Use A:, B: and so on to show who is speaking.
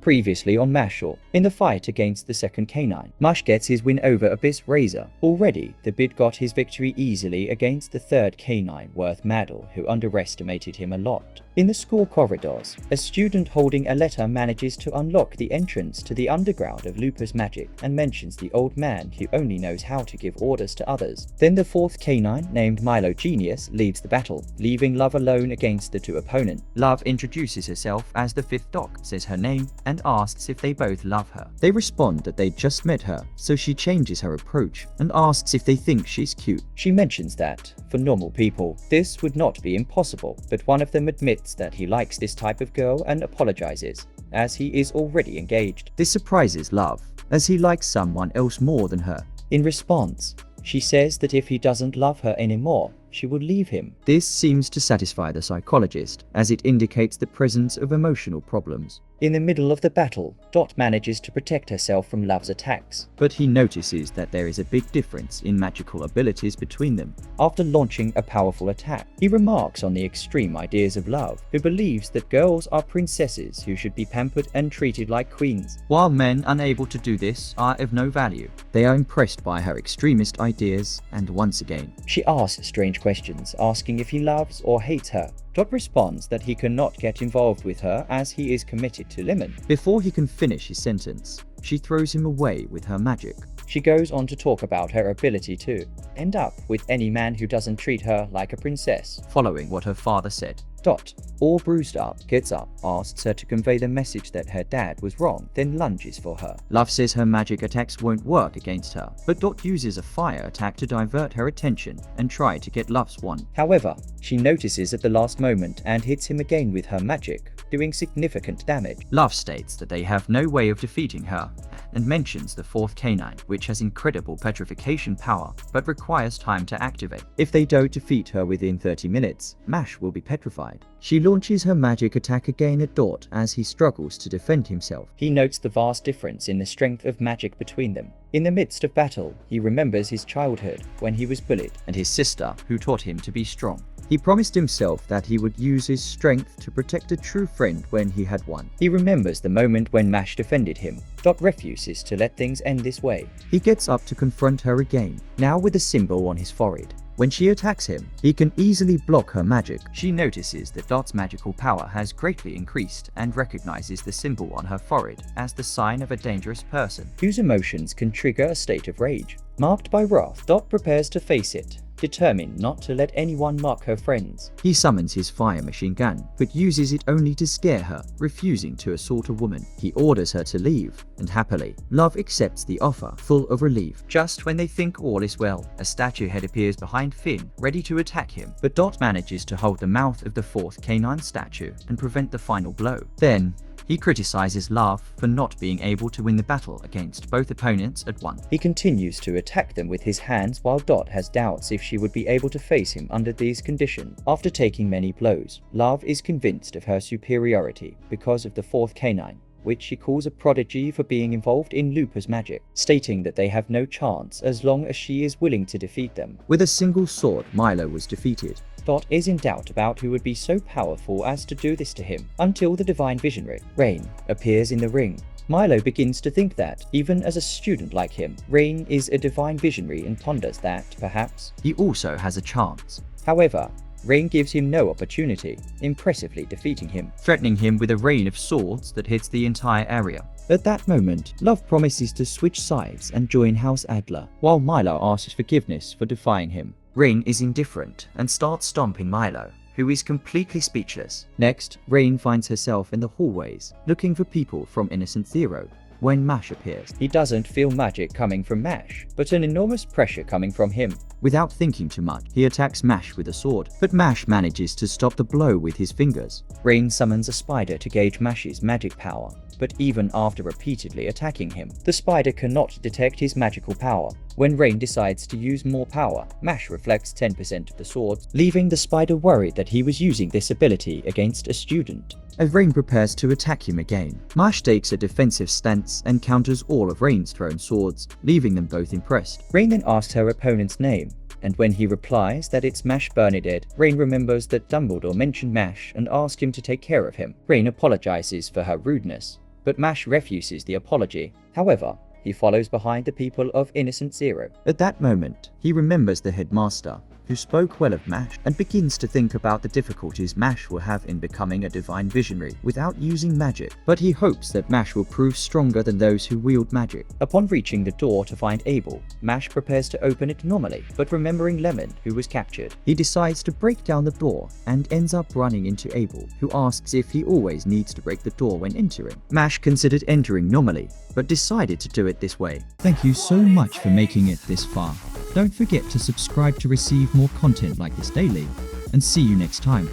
A: Previously on Mashle, in the fight against the second canine, Mash gets his win over Abyss Razor. Already, the Bid got his victory easily against the third canine worth Maddle, who underestimated him a lot. In the school corridors, a student holding a letter manages to unlock the entrance to the underground of Lupus magic and mentions the old man who only knows how to give orders to others. Then the fourth canine, named Milo Genius, leaves the battle, leaving Love alone against the two opponents. Love introduces herself as the fifth doc, says her name, and asks if they both love her. They respond that they just met her, so she changes her approach and asks if they think she's cute. She mentions that, for normal people, this would not be impossible, but one of them admits that he likes this type of girl and apologizes, as he is already engaged. This surprises Love, as he likes someone else more than her. In response, she says that if he doesn't love her anymore, she will leave him. This seems to satisfy the psychologist, as it indicates the presence of emotional problems. In the middle of the battle, Dot manages to protect herself from Love's attacks, but he notices that there is a big difference in magical abilities between them. After launching a powerful attack, he remarks on the extreme ideas of Love, who believes that girls are princesses who should be pampered and treated like queens, while men unable to do this are of no value. They are impressed by her extremist ideas, and once again, she asks strange questions, asking if he loves or hates her. Dot responds that he cannot get involved with her as he is committed to Lemon. Before he can finish his sentence, she throws him away with her magic. She goes on to talk about her ability to end up with any man who doesn't treat her like a princess, following what her father said. Dot, all bruised up, gets up, asks her to convey the message that her dad was wrong, then lunges for her. Love says her magic attacks won't work against her, but Dot uses a fire attack to divert her attention and try to get Love's one. However, she notices at the last moment and hits him again with her magic, doing significant damage. Love states that they have no way of defeating her, and mentions the fourth canine, which has incredible petrification power, but requires time to activate. If they don't defeat her within 30 minutes, Mash will be petrified. She launches her magic attack again at Dot as he struggles to defend himself. He notes the vast difference in the strength of magic between them. In the midst of battle, he remembers his childhood when he was bullied, and his sister who taught him to be strong. He promised himself that he would use his strength to protect a true friend when he had one. He remembers the moment when Mash defended him. Dot refuses to let things end this way. He gets up to confront her again, now with a symbol on his forehead. When she attacks him, he can easily block her magic. She notices that Dot's magical power has greatly increased and recognizes the symbol on her forehead as the sign of a dangerous person, whose emotions can trigger a state of rage. Marked by wrath, Dot prepares to face it, determined not to let anyone mock her friends. He summons his fire machine gun, but uses it only to scare her, refusing to assault a woman. He orders her to leave, and happily, Love accepts the offer, full of relief. Just when they think all is well, a statue head appears behind Finn, ready to attack him, but Dot manages to hold the mouth of the fourth canine statue and prevent the final blow. Then, he criticizes Love for not being able to win the battle against both opponents at once. He continues to attack them with his hands while Dot has doubts if she would be able to face him under these conditions. After taking many blows, Love is convinced of her superiority because of the fourth canine, which she calls a prodigy for being involved in Lupus magic, stating that they have no chance as long as she is willing to defeat them. With a single sword, Milo was defeated. Dot is in doubt about who would be so powerful as to do this to him, until the divine visionary, Rayne, appears in the ring. Milo begins to think that, even as a student like him, Rayne is a divine visionary and ponders that, perhaps, he also has a chance. However, Rayne gives him no opportunity, impressively defeating him, threatening him with a rain of swords that hits the entire area. At that moment, Love promises to switch sides and join House Adler, while Milo asks forgiveness for defying him. Rayne is indifferent and starts stomping Milo, who is completely speechless. Next, Rayne finds herself in the hallways, looking for people from Innocent Zero, when Mash appears. He doesn't feel magic coming from Mash, but an enormous pressure coming from him. Without thinking too much, he attacks Mash with a sword, but Mash manages to stop the blow with his fingers. Rayne summons a spider to gauge Mash's magic power, but even after repeatedly attacking him, the spider cannot detect his magical power. When Rayne decides to use more power, Mash reflects 10% of the swords, leaving the spider worried that he was using this ability against a student. As Rayne prepares to attack him again, Mash takes a defensive stance and counters all of Rayne's thrown swords, leaving them both impressed. Rayne then asks her opponent's name, and when he replies that it's Mash Burnedead, Rayne remembers that Dumbledore mentioned Mash and asked him to take care of him. Rayne apologizes for her rudeness, but Mash refuses the apology. However, he follows behind the people of Innocent Zero. At that moment, he remembers the headmaster, who spoke well of Mash, and begins to think about the difficulties Mash will have in becoming a divine visionary without using magic. But he hopes that Mash will prove stronger than those who wield magic. Upon reaching the door to find Abel, Mash prepares to open it normally, but remembering Lemon, who was captured, he decides to break down the door and ends up running into Abel, who asks if he always needs to break the door when entering. Mash considered entering normally, but decided to do it this way. Thank you so much for making it this far. Don't forget to subscribe to receive more content like this daily, and see you next time.